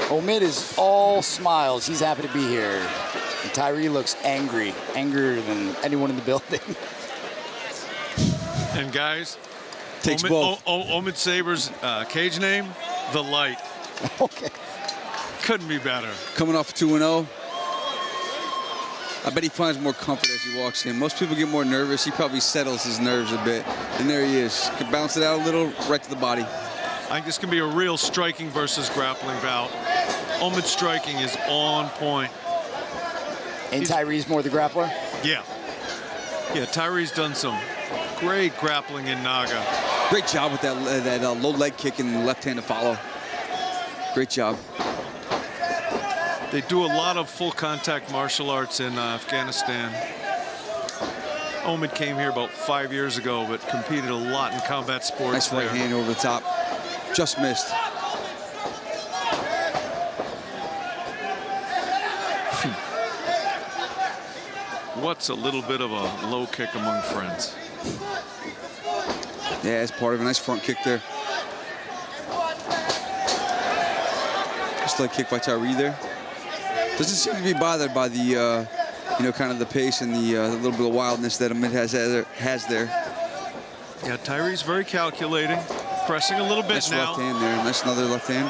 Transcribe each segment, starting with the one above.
Omid is all smiles. He's happy to be here. And Tyree looks angry, angrier than anyone in the building. And guys, takes both. Omid Sabr's cage name, The Light. Okay. Couldn't be better. Coming off 2-0. I bet he finds more comfort as he walks in. Most people get more nervous. He probably settles his nerves a bit. And there he is. Could bounce it out a little, right to the body. I think this can be a real striking versus grappling bout. Omid's striking is on point. And Tyree's more the grappler? Yeah. Yeah, Tyree's done some great grappling in Naga. Great job with that low leg kick and the left hand to follow. Great job. They do a lot of full contact martial arts in Afghanistan. Omid came here about 5 years ago, but competed a lot in combat sports. Nice right hand over the top. Just missed. What's a little bit of a low kick among friends? Yeah, it's part of a nice front kick there. Just leg kick by Tyree there. Doesn't seem to be bothered by the, you know, kind of the pace and the little bit of wildness that Omid has there. Yeah, Tyree's very calculating, pressing a little bit nice now. Left hand there. Nice another left hand.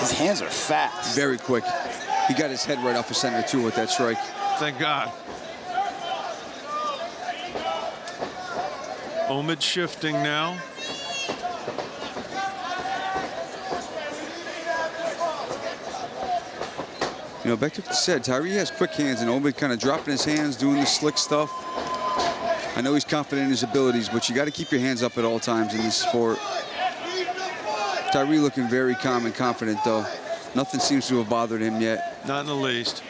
His hands are fast. Very quick. He got his head right off the center too with that strike. Thank God. Omid shifting now. You know, back to what you said, Tyree has quick hands, and Omid kind of dropping his hands, doing the slick stuff. I know he's confident in his abilities, but you got to keep your hands up at all times in this sport. Tyree looking very calm and confident, though. Nothing seems to have bothered him yet. Not in the least.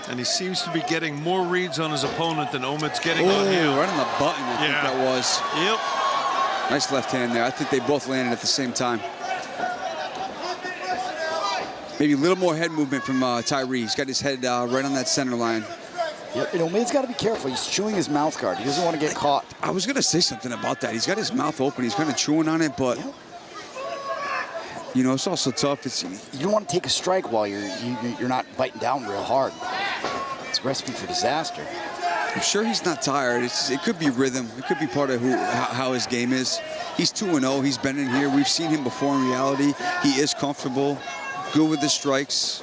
And he seems to be getting more reads on his opponent than Omid's getting on him. Right on the button, I think that was. Yep. Nice left hand there. I think they both landed at the same time. Maybe a little more head movement from Tyree. He's got his head right on that center line. Yep, and Omid's got to be careful. He's chewing his mouth guard. He doesn't want to get caught. I was going to say something about that. He's got his mouth open. He's kind of chewing on it, but, you know, it's also tough. You don't want to take a strike while you're not biting down real hard. It's a recipe for disaster. I'm sure he's not tired. It could be rhythm. It could be part of how his game is. He's 2-0. He's been in here. We've seen him before in reality. He is comfortable. Good with the strikes.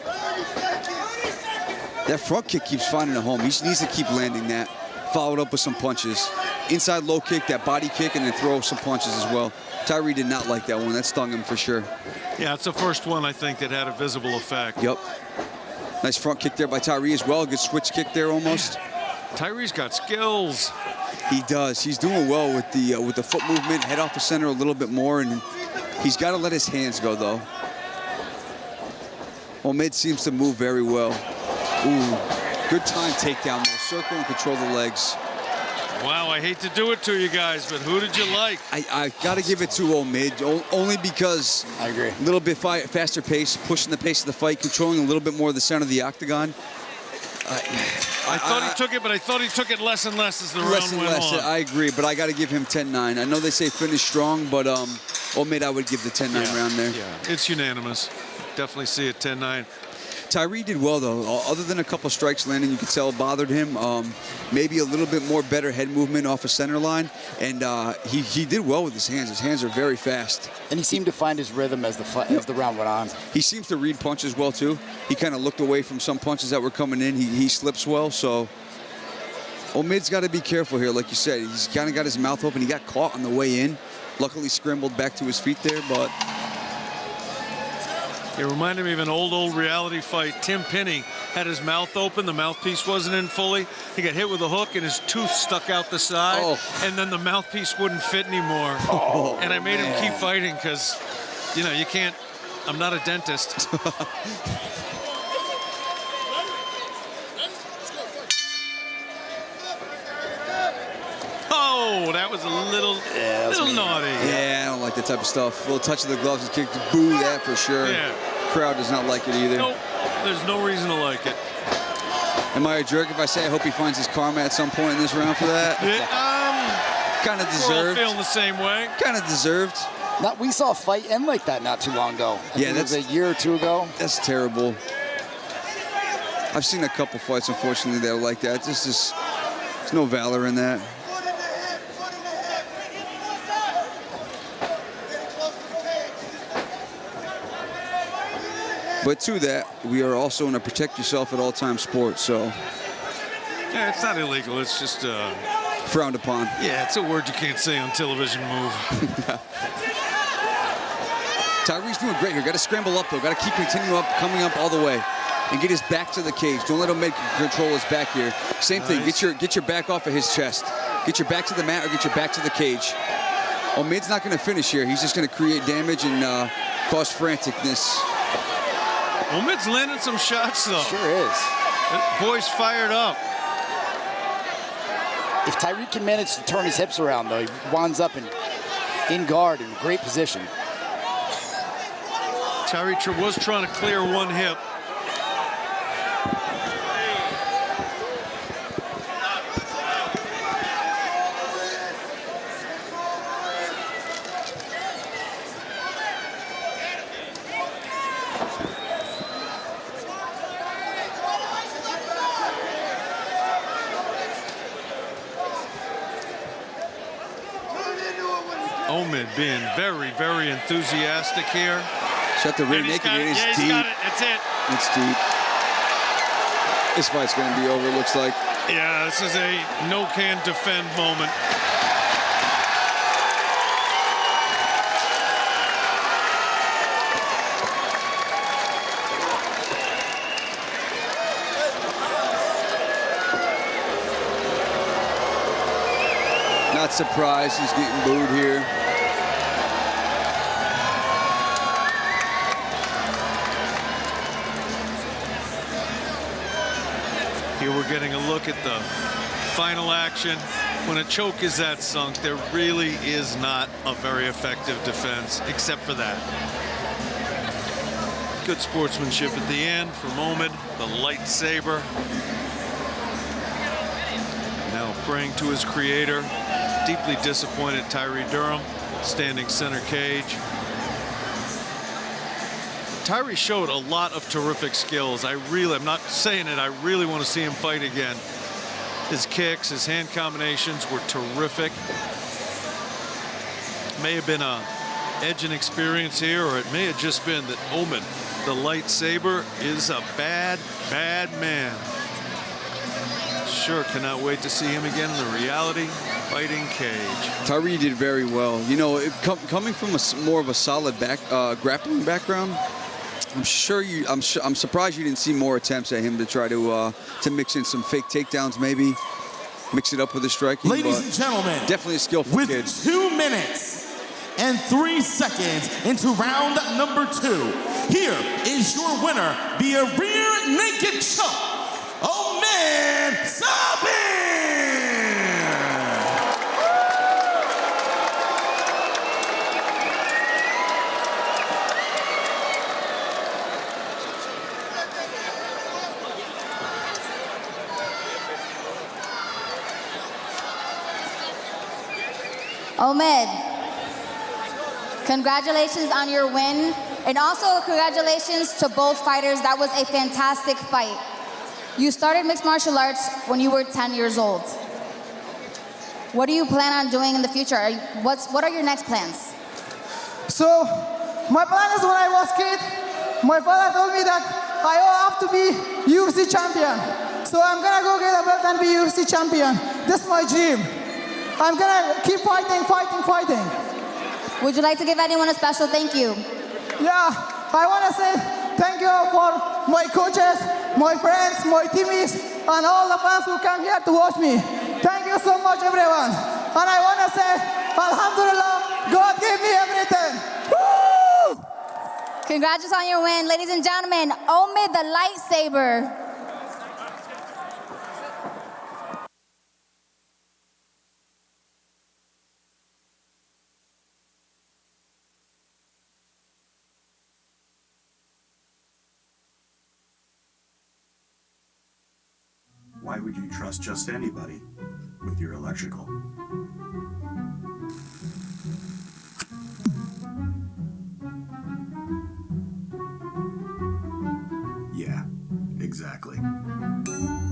That front kick keeps finding a home. He needs to keep landing that. Followed up with some punches. Inside low kick, that body kick, and then throw some punches as well. Tyree did not like that one. That stung him for sure. Yeah, it's the first one, I think, that had a visible effect. Yep. Nice front kick there by Tyree as well. Good switch kick there almost. Tyree's got skills. He does. He's doing well with the foot movement, head off the center a little bit more, and he's got to let his hands go, though. Omid seems to move very well. Ooh, good time takedown there. Circle and control the legs. Wow, I hate to do it to you guys, but who did you like? I got to give it to Omid, only because I agree. A little bit faster pace, pushing the pace of the fight, controlling a little bit more of the center of the octagon. I thought he took it, but I thought he took it less and less as the round went on. I agree, but I got to give him 10-9. I know they say finish strong, but Omid, I would give the 10-9 round there. Yeah, it's unanimous. Definitely see it 10-9. Tyree did well, though. Other than a couple strikes landing, you could tell it bothered him. Maybe a little bit more better head movement off a center line, and he did well with his hands. His hands are very fast. And he seemed to find his rhythm as the round went on. He seems to read punches well, too. He kind of looked away from some punches that were coming in. He slips well, so Omid's got to be careful here, like you said. He's kind of got his mouth open. He got caught on the way in. Luckily scrambled back to his feet there, but... It reminded me of an old reality fight. Tim Pinney had his mouth open. The mouthpiece wasn't in fully. He got hit with a hook and his tooth stuck out the side. And then the mouthpiece wouldn't fit anymore. And I made him keep fighting because, you know, you can't. I'm not a dentist. Oh, that was a little naughty. Yeah, I don't like that type of stuff. A little touch of the gloves and kick. Boo that for sure. Yeah. Crowd does not like it either. Nope, there's no reason to like it. Am I a jerk if I say I hope he finds his karma at some point in this round for that? Kind of deserved. We're all feeling the same way. Kind of deserved. We saw a fight end like that not too long ago. I think it was a year or two ago. That's terrible. I've seen a couple fights, unfortunately, that are like that. There's no valor in that. But to that, we are also in a protect yourself at all time sport, so. Yeah, it's not illegal. It's just frowned upon. Yeah, it's a word you can't say on television. Move. Tyree's doing great here. Got to scramble up though. Got to keep coming up all the way, and get his back to the cage. Don't let Omid control his back here. Same thing. Get your back off of his chest. Get your back to the mat or get your back to the cage. Omid's not going to finish here. He's just going to create damage and cause franticness. Omid's landing some shots though. Sure is. That boy's fired up. If Tyree can manage to turn his hips around though, he winds up in guard in a great position. Tyree was trying to clear one hip. Omid being very, very enthusiastic here. Shut the rear naked. It is deep. He's got it. That's it. It's deep. This fight's going to be over, looks like. Yeah, this is a no can defend moment. Not surprised he's getting booed here. Here we're getting a look at the final action. When a choke is that sunk, there really is not a very effective defense, except for that. Good sportsmanship at the end from Omid, the lightsaber. Now praying to his creator. Deeply disappointed Tyree Durham, standing center cage. Tyree showed a lot of terrific skills. I'm not saying it, I really want to see him fight again. His kicks, his hand combinations were terrific. May have been a edge and experience here, or it may have just been that Omid, the lightsaber, is a bad, bad man. Sure cannot wait to see him again in the reality fighting cage. Tyree did very well. You know, coming from more of a solid grappling background, I'm surprised you didn't see more attempts at him to try to mix in some fake takedowns, maybe mix it up with the striking. Ladies and gentlemen, definitely a skillful kid. With 2 minutes and 3 seconds into round number 2, here is your winner via rear naked choke, Omid Sabr. Omid, congratulations on your win, and also congratulations to both fighters. That was a fantastic fight. You started mixed martial arts when you were 10 years old. What do you plan on doing in the future? What are your next plans? So, my plan is when I was a kid, my father told me that I have to be UFC champion. So I'm gonna go get a belt and be UFC champion. This is my dream. I'm gonna keep fighting. Would you like to give anyone a special thank you? Yeah, I wanna say thank you for my coaches, my friends, my teammates, and all the fans who come here to watch me. Thank you so much, everyone. And I wanna say, Alhamdulillah, God gave me everything. Woo! Congratulations on your win. Ladies and gentlemen, Omid the lightsaber. Why would you trust just anybody with your electrical? Exactly.